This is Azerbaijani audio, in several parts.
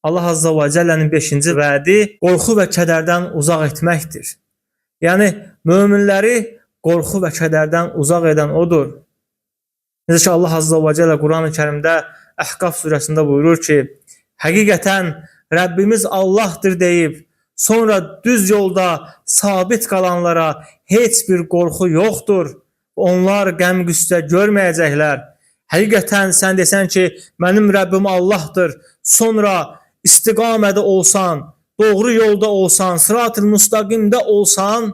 Allah Azza və Cəllənin 5-ci vədi qorxu və kədərdən uzaq etməkdir. Yəni, möminləri qorxu və kədərdən uzaq edən odur. Necə ki, Allah Azza və Cəllə Quran-ı Kərimdə Əhqaf surəsində buyurur ki, həqiqətən Rəbbimiz Allahdır deyib, sonra düz yolda sabit qalanlara heç bir qorxu yoxdur. Onlar qəm-qüssə görməyəcəklər. Həqiqətən sən desən ki, mənim Rəbbim Allahdır, sonra istiqamədə olsan, doğru yolda olsan, sırat-ı müstaqimdə olsan,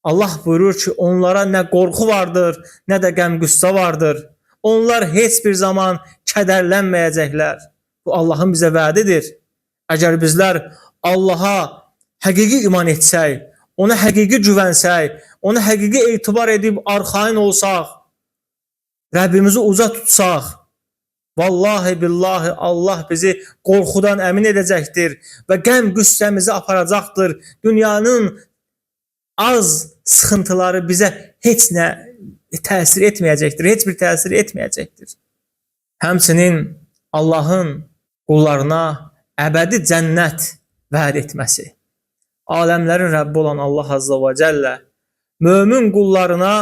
Allah buyurur ki, onlara nə qorxu vardır, nə də qəm-qüssə vardır. Onlar heç bir zaman kədərlənməyəcəklər. Bu Allahın bizə vədidir. Əgər bizlər Allaha həqiqi iman etsək, ona həqiqi güvənsək, ona həqiqi etibar edib arxayın olsaq, Rəbbimizi uca tutsaq, vallahi billahi Allah bizi qorxudan əmin edəcəkdir və qəm-qüssəmizi aparacaqdır. Dünyanın az sıxıntıları bizə heç nə təsir etməyəcəkdir, heç bir təsir etməyəcəkdir. Həmçinin Allahın qullarına əbədi cənnət vəd etməsi. Aləmlərin Rəbbi olan Allah Azza və Cəllə mömin qullarına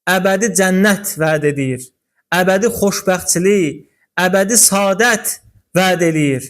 əbədi cənnət vəd edir, əbədi xoşbəxtçilik, əbədi saadət vəd edir.